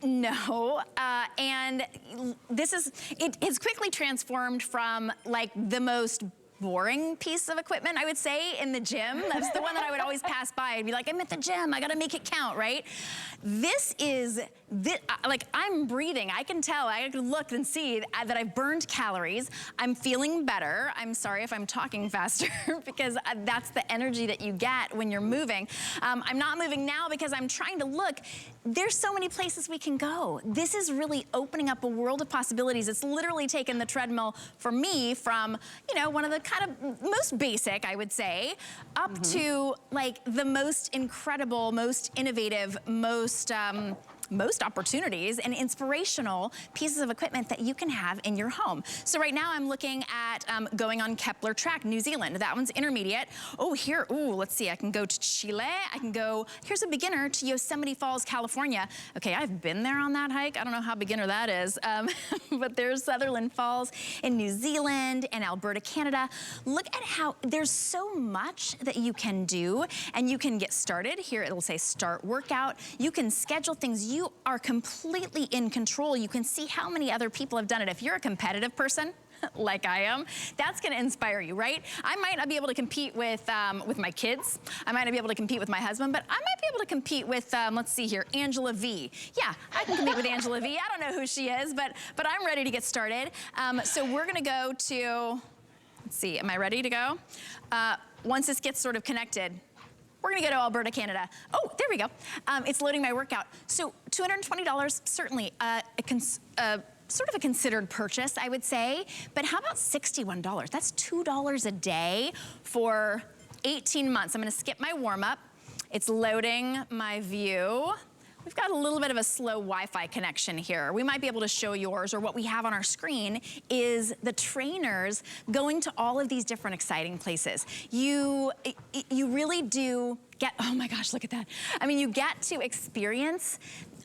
No, and this is, it has quickly transformed from like the most boring piece of equipment, I would say, in the gym. That's the one that I would always pass by and be like, I'm at the gym, I gotta make it count, right? This is, like I'm breathing. I can tell, I can look and see that I've burned calories. I'm feeling better. I'm sorry if I'm talking faster because that's the energy that you get when you're moving. I'm not moving now because I'm trying to look. There's so many places we can go. This is really opening up a world of possibilities. It's literally taken the treadmill for me from, you know, one of the kind of most basic, I would say, up to like the most incredible, most innovative, most opportunities and inspirational pieces of equipment that you can have in your home. So right now I'm looking at going on Kepler Track, New Zealand. That one's intermediate. Oh, here, ooh, let's see, I can go to Chile. I can go, here's a beginner to Yosemite Falls, California. Okay, I've been there on that hike. I don't know how beginner that is, but there's Sutherland Falls in New Zealand and Alberta, Canada. Look at how there's so much that you can do and you can get started. Here it'll say start workout. You can schedule things. You are completely in control. You can see how many other people have done it. If you're a competitive person, like I am, that's gonna inspire you, right? I might not be able to compete with my kids. I might not be able to compete with my husband, but I might be able to compete with, let's see here, Angela V. Yeah, I can compete with Angela V. I don't know who she is, but I'm ready to get started. So we're gonna go to, let's see, am I ready to go? Once this gets sort of connected, we're gonna go to Alberta, Canada. Oh, there we go. It's loading my workout. So $220, certainly sort of a considered purchase, I would say. But how about $61? That's $2 a day for 18 months. I'm gonna skip my warm up. It's loading my view. We've got a little bit of a slow Wi-Fi connection here. We might be able to show yours, or what we have on our screen is the trainers going to all of these different exciting places. You really do get, oh my gosh, look at that. I mean, you get to experience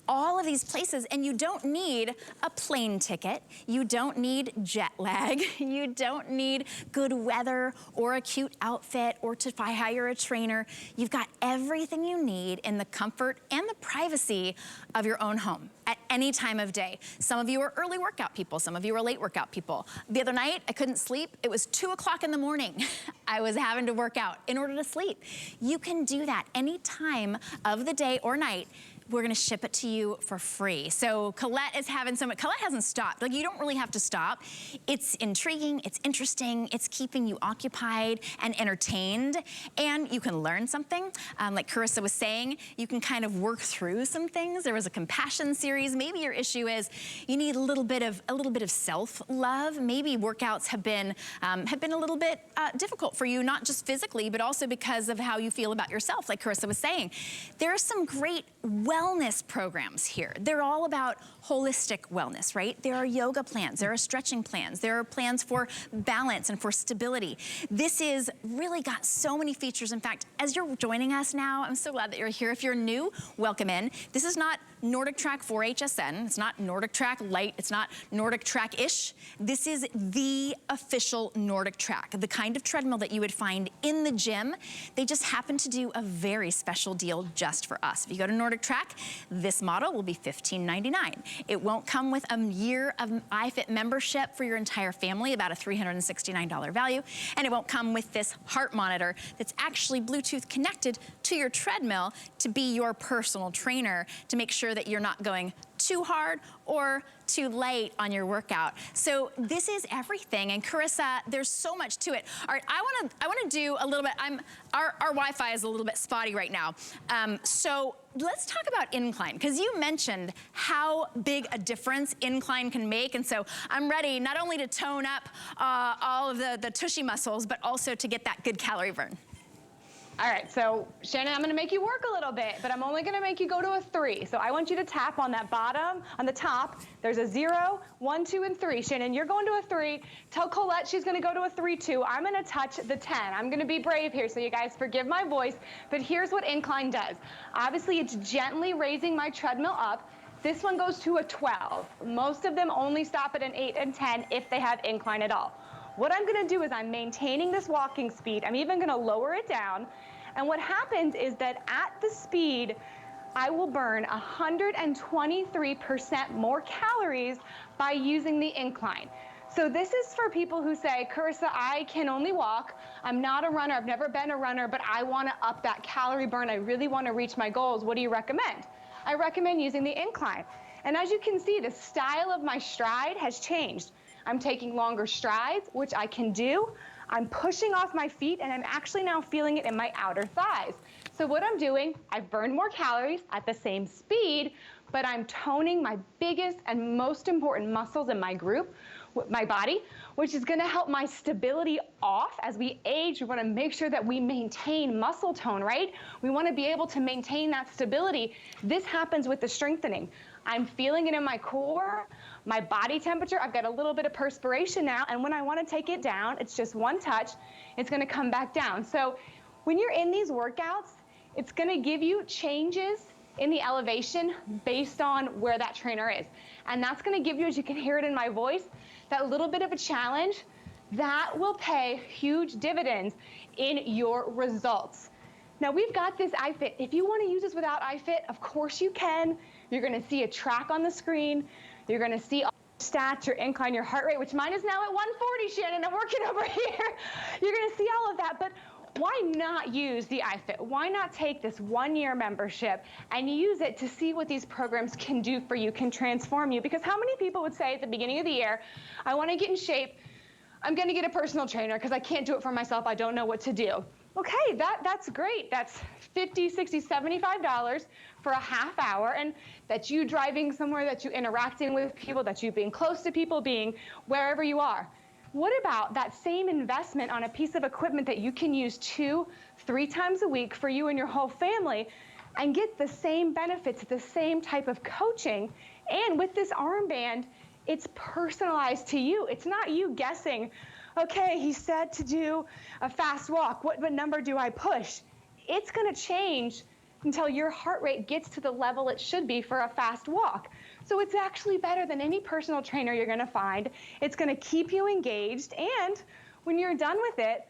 all of these places, and you don't need a plane ticket. You don't need jet lag. You don't need good weather or a cute outfit or to hire a trainer. You've got everything you need in the comfort and the privacy of your own home at any time of day. Some of you are early workout people. Some of you are late workout people. The other night, I couldn't sleep. It was 2 o'clock in the morning. I was having to work out in order to sleep. You can do that any time of the day or night. We're gonna ship it to you for free. So Colette is having so much, Colette hasn't stopped. Like, you don't really have to stop. It's intriguing, it's interesting, it's keeping you occupied and entertained, and you can learn something. Like Carissa was saying, you can kind of work through some things. There was a compassion series. Maybe your issue is you need a little bit of self-love. Maybe workouts have been a little bit difficult for you, not just physically, but also because of how you feel about yourself, like Carissa was saying. There are some great wellness programs here. They're all about holistic wellness, right? There are yoga plans, there are stretching plans, there are plans for balance and for stability. This is really got so many features. In fact, as you're joining us now, I'm so glad that you're here. If you're new, welcome in. This is not NordicTrack 4HSN, it's not NordicTrack Lite, it's not NordicTrack-ish. This is the official NordicTrack, the kind of treadmill that you would find in the gym. They just happen to do a very special deal just for us. If you go to NordicTrack, this model will be $15.99. It won't come with a year of iFIT membership for your entire family, about a $369 value, and it won't come with this heart monitor that's actually Bluetooth connected to your treadmill to be your personal trainer to make sure that you're not going too hard or too late on your workout. So this is everything. And Carissa, there's so much to it. All right, I wanna do a little bit, our Wi-Fi is a little bit spotty right now. So let's talk about Incline, because you mentioned how big a difference Incline can make. And so I'm ready not only to tone up all of the tushy muscles, but also to get that good calorie burn. All right, so Shannon, I'm gonna make you work a little bit, but I'm only gonna make you go to a 3. So I want you to tap on that bottom, on the top. There's a 0, 1, 2, and 3. Shannon, you're going to a 3. Tell Colette she's gonna go to a 3 too. I'm gonna touch the 10. I'm gonna be brave here, so you guys forgive my voice, but here's what incline does. Obviously, it's gently raising my treadmill up. This one goes to a 12. Most of them only stop at an 8 and 10 if they have incline at all. What I'm gonna do is I'm maintaining this walking speed. I'm even gonna lower it down. And what happens is that at the speed, I will burn 123% more calories by using the incline. So this is for people who say, Carissa, I can only walk. I'm not a runner. I've never been a runner, but I want to up that calorie burn. I really want to reach my goals. What do you recommend? I recommend using the incline. And as you can see, the style of my stride has changed. I'm taking longer strides, which I can do. I'm pushing off my feet, and I'm actually now feeling it in my outer thighs. So what I'm doing, I've burned more calories at the same speed, but I'm toning my biggest and most important muscles in my group, my body, which is gonna help my stability off. As we age, we wanna make sure that we maintain muscle tone, right? We wanna be able to maintain that stability. This happens with the strengthening. I'm feeling it in my core, my body temperature. I've got a little bit of perspiration now, and when I want to take it down, it's just one touch. It's going to come back down. So when you're in these workouts, it's going to give you changes in the elevation based on where that trainer is. And that's going to give you, as you can hear it in my voice, that little bit of a challenge that will pay huge dividends in your results. Now we've got this iFIT. If you want to use this without iFIT, of course you can. You're going to see a track on the screen. You're going to see all your stats, your incline, your heart rate, which mine is now at 140, Shannon. I'm working over here. You're going to see all of that. But why not use the iFIT? Why not take this one-year membership and use it to see what these programs can do for you, can transform you? Because how many people would say at the beginning of the year, I want to get in shape. I'm going to get a personal trainer because I can't do it for myself. I don't know what to do. Okay, that's great. That's $50, $60, $75 for a half hour, and that's you driving somewhere, that you interacting with people, that you being close to people, being wherever you are. What about that same investment on a piece of equipment that you can use 2-3 times a week for you and your whole family and get the same benefits, the same type of coaching, and with this armband, it's personalized to you. It's not you guessing, okay, he said to do a fast walk. What number do I push? It's going to change until your heart rate gets to the level it should be for a fast walk. So it's actually better than any personal trainer you're going to find. It's going to keep you engaged. And when you're done with it,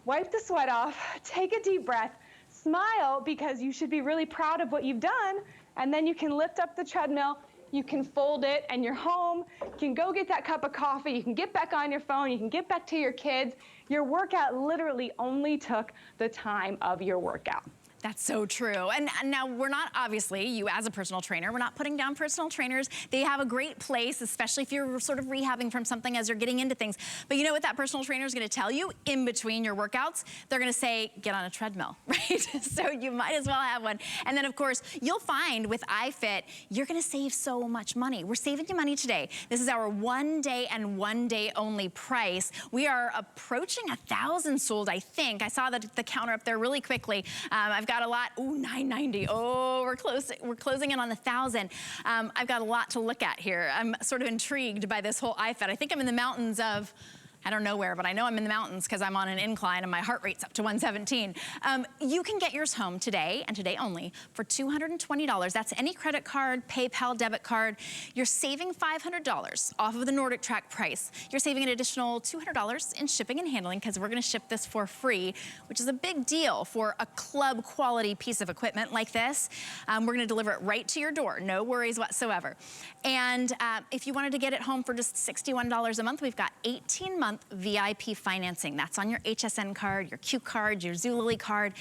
wipe the sweat off, take a deep breath, smile, because you should be really proud of what you've done. And then you can lift up the treadmill. You can fold it, and you're home. You can go get that cup of coffee. You can get back on your phone. You can get back to your kids. Your workout literally only took the time of your workout. That's so true. And now we're not, obviously, you as a personal trainer, we're not putting down personal trainers. They have a great place, especially if you're sort of rehabbing from something as you're getting into things. But you know what that personal trainer is gonna tell you in between your workouts? They're gonna say, get on a treadmill, right? So you might as well have one. And then of course, you'll find with iFIT, you're gonna save so much money. We're saving you money today. This is our 1 day and 1 day only price. We are approaching 1,000 sold, I think. I saw the counter up there really quickly. I've got a lot, ooh, $9.90. Oh, we're closing in on 1,000. I've got a lot to look at here. I'm sort of intrigued by this whole iFIT. I think I'm in the mountains of, I don't know where, but I know I'm in the mountains because I'm on an incline and my heart rate's up to 117. You can get yours home today and today only for $220. That's any credit card, PayPal, debit card. You're saving $500 off of the NordicTrack price. You're saving an additional $200 in shipping and handling because we're gonna ship this for free, which is a big deal for a club quality piece of equipment like this. We're gonna deliver it right to your door, no worries whatsoever. And if you wanted to get it home for just $61 a month, we've got 18-month VIP financing. That's on your HSN card, your Q card, your Zulily card.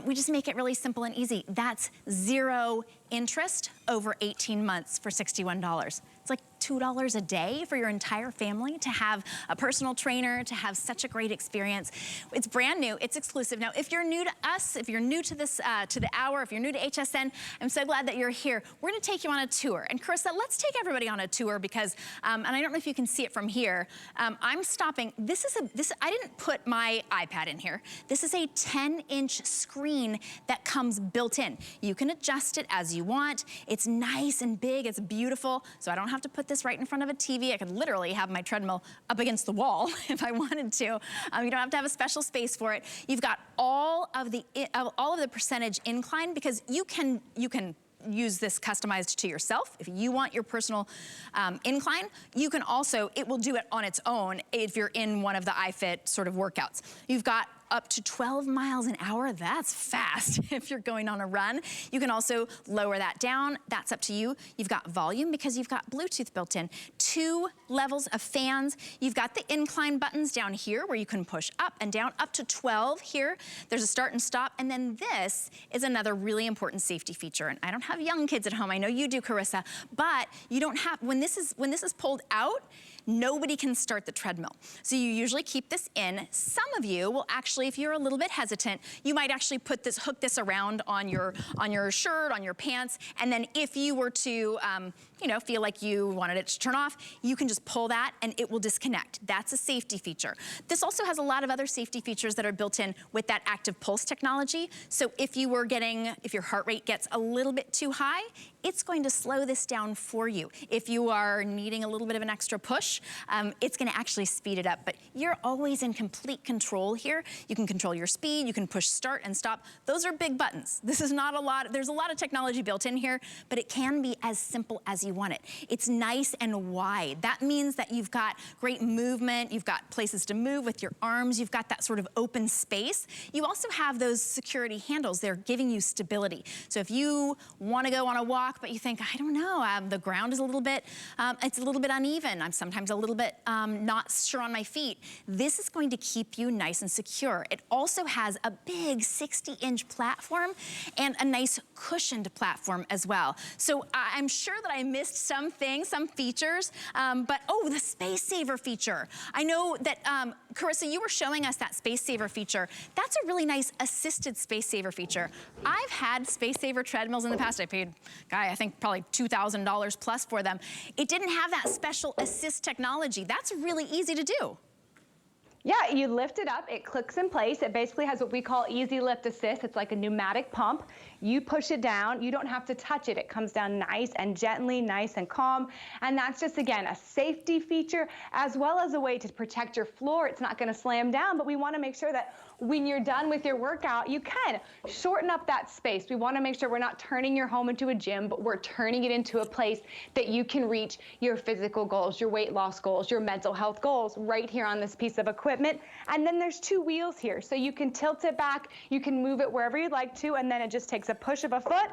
We just make it really simple and easy. That's 0 interest over 18 months for $61. It's like $2 a day for your entire family to have a personal trainer, to have such a great experience. It's brand new, it's exclusive. Now, if you're new to us, if you're new to this, to the hour, if you're new to HSN, I'm so glad that you're here. We're gonna take you on a tour. And Carissa, let's take everybody on a tour because, and I don't know if you can see it from here, I'm stopping. I didn't put my iPad in here. This is a 10-inch screen that comes built in. You can adjust it as you want. It's nice and big, it's beautiful. So I don't have to put this right in front of a TV. I could literally have my treadmill up against the wall if I wanted to. You don't have to have a special space for it. You've got all of the percentage incline because you can use this customized to yourself. If you want your personal incline, you can also, it will do it on its own if you're in one of the iFIT sort of workouts. You've got up to 12 miles an hour. That's fast if you're going on a run. You can also lower that down. That's up to you. You've got volume because you've got Bluetooth built in. 2 levels of fans. You've got the incline buttons down here where you can push up and down, up to 12 here. There's a start and stop. And then this is another really important safety feature. And I don't have young kids at home. I know you do, Carissa, but you don't have, when this is pulled out, nobody can start the treadmill. So you usually keep this in. Some of you will actually, if you're a little bit hesitant, you might actually hook this around on your shirt, on your pants, and then if you were to, feel like you wanted it to turn off, you can just pull that and it will disconnect. That's a safety feature. This also has a lot of other safety features that are built in with that ActivePulse technology. So if your heart rate gets a little bit too high, it's going to slow this down for you. If you are needing a little bit of an extra push, it's gonna actually speed it up. But you're always in complete control here. You can control your speed, you can push start and stop. Those are big buttons. This is not a lot, there's a lot of technology built in here, but it can be as simple as you want it. It's nice and wide. That means that you've got great movement, you've got places to move with your arms, you've got that sort of open space. You also have those security handles. They're giving you stability. So if you wanna go on a walk, but you think, I don't know, the ground is a little bit, it's a little bit uneven. I'm sometimes a little bit not sure on my feet. This is going to keep you nice and secure. It also has a big 60-inch platform and a nice cushioned platform as well. So I'm sure that I missed some things, some features, but the space saver feature. I know that, Carissa, you were showing us that space saver feature. That's a really nice assisted space saver feature. I've had space saver treadmills in the past. I paid, I think probably $2,000 plus for them. It didn't have that special assist technology. That's really easy to do. Yeah, you lift it up, it clicks in place. It basically has what we call easy lift assist. It's like a pneumatic pump. You push it down, you don't have to touch it. It comes down nice and gently, nice and calm. And that's just, again, a safety feature as well as a way to protect your floor. It's not gonna slam down, but we wanna make sure that when you're done with your workout, you can shorten up that space. We wanna make sure we're not turning your home into a gym, but we're turning it into a place that you can reach your physical goals, your weight loss goals, your mental health goals right here on this piece of equipment. And then there's 2 wheels here. So you can tilt it back, you can move it wherever you'd like to, and then it just takes a push of a foot.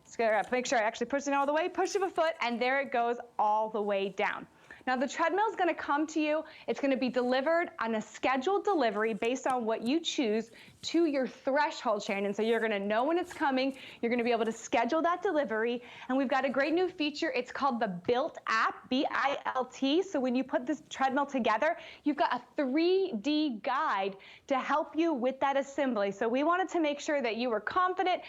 Just gotta make sure I actually push it all the way, push of a foot, and there it goes all the way down. Now the treadmill is gonna come to you. It's gonna be delivered on a scheduled delivery based on what you choose to your threshold, Shannon. So you're gonna know when it's coming. You're gonna be able to schedule that delivery. And we've got a great new feature. It's called the Built app, B-I-L-T. So when you put this treadmill together, you've got a 3D guide to help you with that assembly. So we wanted to make sure that you were confident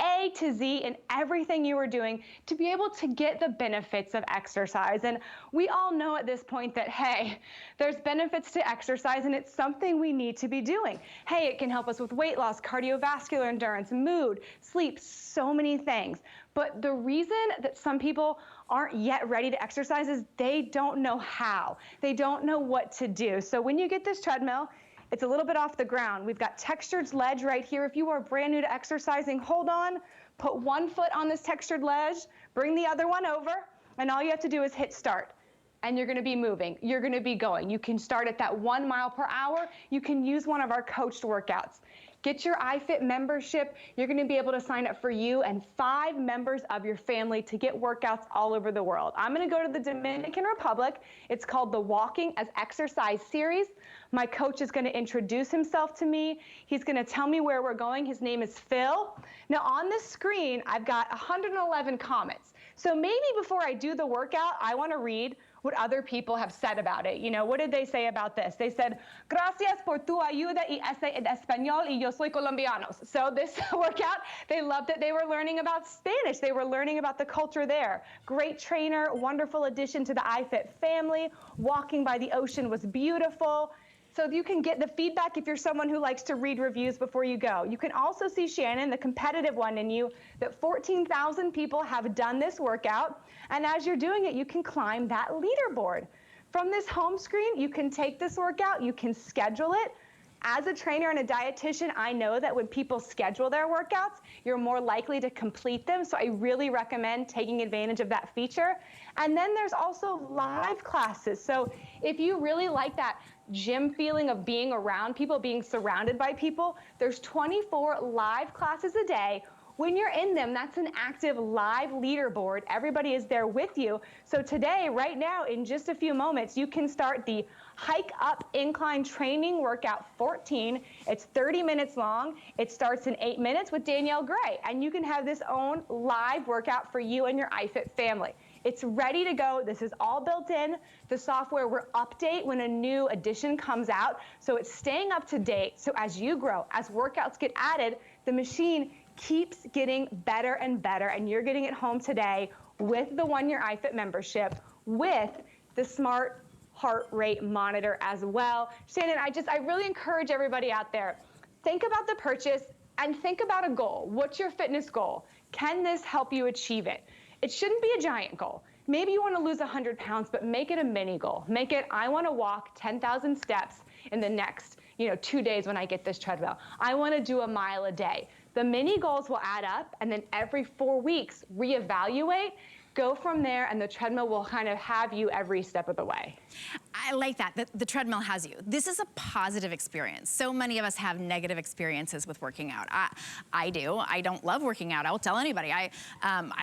A to Z in everything you were doing to be able to get the benefits of exercise. And we all know at this point that, hey, there's benefits to exercise and it's something we need to be doing. Hey, it can help us with weight loss, cardiovascular endurance, mood, sleep, so many things. But the reason that some people aren't yet ready to exercise is they don't know how. They don't know what to do. So when you get this treadmill, it's a little bit off the ground. We've got textured ledge right here. If you are brand new to exercising, hold on, put 1 foot on this textured ledge, bring the other one over, and all you have to do is hit start. and you're gonna be moving. You're gonna be going. You can start at that 1 mile per hour. You can use one of our coached workouts. Get your iFIT membership. You're gonna be able to sign up for you and 5 members of your family to get workouts all over the world. I'm gonna go to the Dominican Republic. It's called the Walking as Exercise series. My coach is gonna introduce himself to me. He's gonna tell me where we're going. His name is Phil. Now on the screen, I've got 111 comments. So maybe before I do the workout, I wanna read what other people have said about it. You know, what did they say about this? They said, gracias por tu ayuda y ese español y yo soy colombianos. So this workout, they loved it. They were learning about Spanish. They were learning about the culture there. Great trainer, wonderful addition to the iFIT family. Walking by the ocean was beautiful. So you can get the feedback if you're someone who likes to read reviews before you go. You can also see, Shannon, the competitive one in you, that 14,000 people have done this workout. And as you're doing it, you can climb that leaderboard. From this home screen, you can take this workout, you can schedule it. As a trainer and a dietitian, I know that when people schedule their workouts, you're more likely to complete them. So I really recommend taking advantage of that feature. And then there's also live classes. So if you really like that gym feeling of being around people, being surrounded by people, there's 24 live classes a day. When you're in them, that's an active live leaderboard. Everybody is there with you. So today, right now, in just a few moments, you can start the Hike Up Incline Training Workout 14. It's 30 minutes long. It starts in 8 minutes with Danielle Gray. And you can have this own live workout for you and your iFIT family. It's ready to go. This is all built in. The software will update when a new edition comes out. So it's staying up to date. So as you grow, as workouts get added, the machine keeps getting better and better, and you're getting it home today with the 1 Year iFIT membership, with the smart heart rate monitor as well. Shannon, I really encourage everybody out there, think about the purchase and think about a goal. What's your fitness goal? Can this help you achieve it? It shouldn't be a giant goal. Maybe you want to lose 100 pounds, but make it a mini goal. Make it, I want to walk 10,000 steps in the next 2 days when I get this treadmill. I want to do a mile a day. The mini goals will add up, and then every 4 weeks, reevaluate, go from there, and the treadmill will kind of have you every step of the way. I like that, the treadmill has you. This is a positive experience. So many of us have negative experiences with working out. I do. I don't love working out. I will tell anybody. I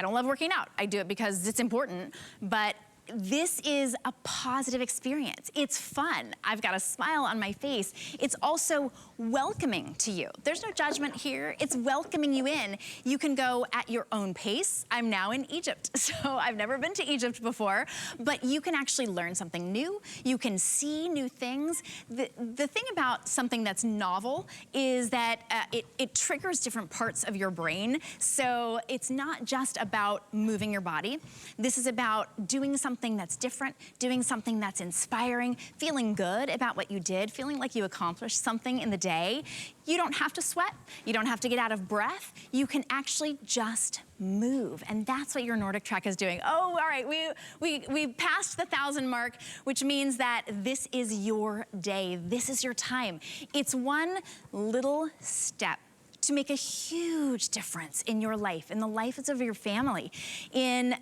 don't love working out. I do it because it's important, but this is a positive experience. It's fun. I've got a smile on my face. It's also welcoming to you. There's no judgment here. It's welcoming you in. You can go at your own pace. I'm now in Egypt, so I've never been to Egypt before, but you can actually learn something new. You can see new things. The thing about something that's novel is that it triggers different parts of your brain. So it's not just about moving your body. This is about doing something that's different, doing something that's inspiring, feeling good about what you did, feeling like you accomplished something in the day. You don't have to sweat. You don't have to get out of breath. You can actually just move. And that's what your NordicTrack is doing. Oh, all right, we passed the 1,000 mark, which means that this is your day. This is your time. It's one little step to make a huge difference in your life, in the lives of your family, in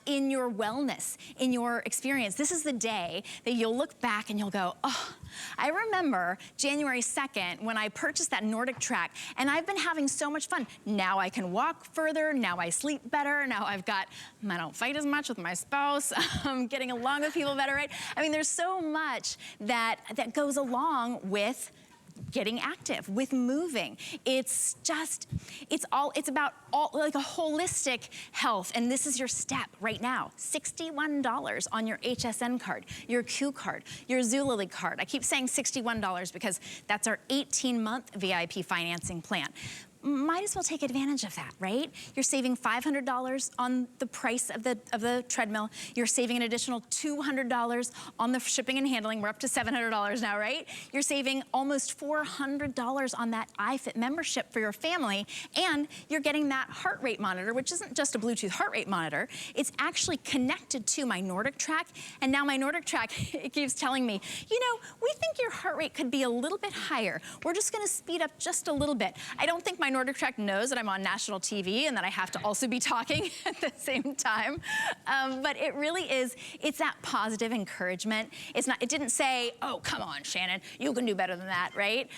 your wellness, in your experience. This is the day that you'll look back and you'll go, oh, I remember January 2nd when I purchased that NordicTrack, and I've been having so much fun. Now I can walk further, now I sleep better, now I don't fight as much with my spouse, I'm getting along with people better, right? I mean, there's so much that goes along with getting active, with moving. It's about like a holistic health, and this is your step right now. $61 on your HSN card, your Q card, your Zulily card. I keep saying $61 because that's our 18-month VIP financing plan. Might as well take advantage of that, right? You're saving $500 on the price of the treadmill. You're saving an additional $200 on the shipping and handling. We're up to $700 now, right? You're saving almost $400 on that iFIT membership for your family, and you're getting that heart rate monitor, which isn't just a Bluetooth heart rate monitor. It's actually connected to my NordicTrack, and now my NordicTrack, it keeps telling me, we think your heart rate could be a little bit higher. We're just gonna speed up just a little bit. I don't think my NordicTrack knows that I'm on national TV and that I have to also be talking at the same time. But it really is, it's that positive encouragement. It didn't say, oh, come on, Shannon, you can do better than that, right?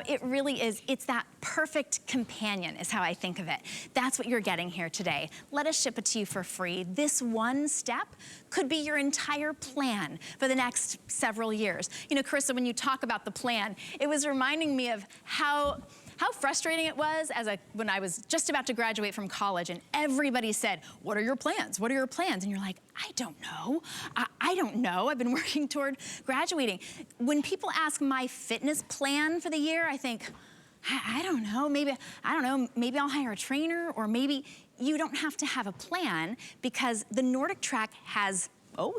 It really is, it's that perfect companion is how I think of it. That's what you're getting here today. Let us ship it to you for free. This one step could be your entire plan for the next several years. You know, Carissa, when you talk about the plan, it was reminding me of how frustrating it was when I was just about to graduate from college and everybody said, what are your plans? What are your plans? And you're like, I don't know. I don't know. I've been working toward graduating. When people ask my fitness plan for the year, I think, I don't know, maybe I'll hire a trainer, or maybe you don't have to have a plan because the NordicTrack has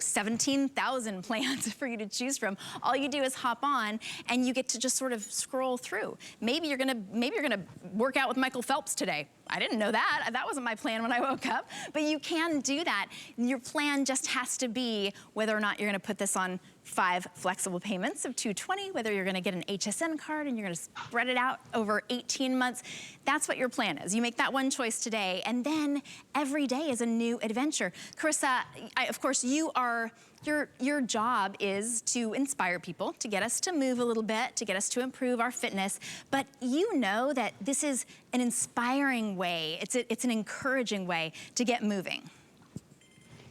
17,000 plans for you to choose from. All you do is hop on and you get to just sort of scroll through. Maybe you're gonna work out with Michael Phelps today. I didn't know that. That wasn't my plan when I woke up, but you can do that. Your plan just has to be whether or not you're gonna put this on 5 flexible payments of $220, whether you're gonna get an HSN card and you're gonna spread it out over 18 months. That's what your plan is. You make that one choice today, and then every day is a new adventure. Carissa, of course, your job is to inspire people, to get us to move a little bit, to get us to improve our fitness, but you know that this is an inspiring way, it's an encouraging way to get moving.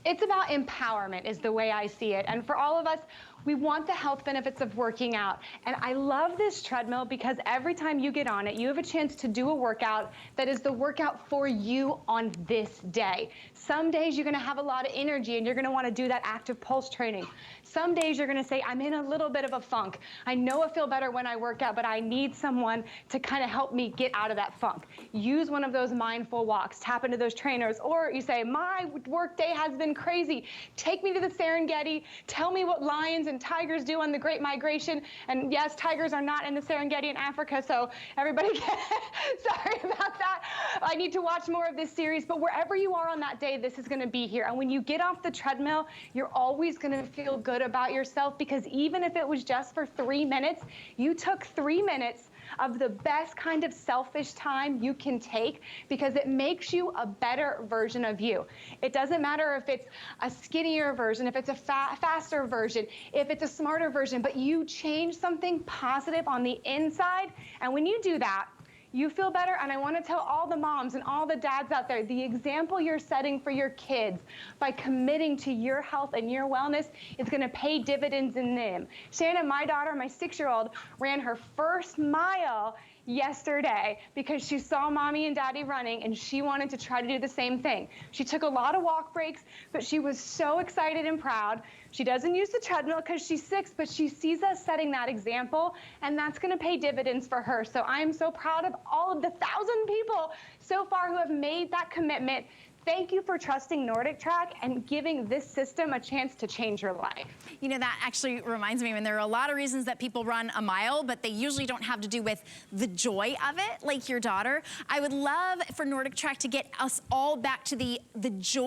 It's about empowerment is the way I see it. And for all of us, we want the health benefits of working out. And I love this treadmill because every time you get on it, you have a chance to do a workout that is the workout for you on this day. Some days you're gonna have a lot of energy and you're gonna wanna do that active pulse training. Some days you're gonna say, I'm in a little bit of a funk. I know I feel better when I work out, but I need someone to kind of help me get out of that funk. Use one of those mindful walks, tap into those trainers, or you say, my work day has been crazy. Take me to the Serengeti, tell me what lions and tigers do on the Great Migration. And yes, tigers are not in the Serengeti in Africa, so everybody sorry about that. I need to watch more of this series, but wherever you are on that day, this is gonna be here. And when you get off the treadmill, you're always gonna feel good about yourself, because even if it was just for 3 minutes, you took 3 minutes of the best kind of selfish time you can take, because it makes you a better version of you. It doesn't matter if it's a skinnier version, if it's a faster version, if it's a smarter version, but you change something positive on the inside. And when you do that, you feel better. And I want to tell all the moms and all the dads out there, the example you're setting for your kids by committing to your health and your wellness is going to pay dividends in them. Shannon, my daughter, my 6-year-old, ran her first mile yesterday because she saw mommy and daddy running and she wanted to try to do the same thing. She took a lot of walk breaks, but she was so excited and proud. She doesn't use the treadmill because she's 6, but she sees us setting that example, and that's going to pay dividends for her. So I am so proud of all of the 1,000 people so far who have made that commitment. Thank you for trusting NordicTrack and giving this system a chance to change your life. You know, that actually reminds me, there are a lot of reasons that people run a mile, but they usually don't have to do with the joy of it, like your daughter. I would love for NordicTrack to get us all back to the joy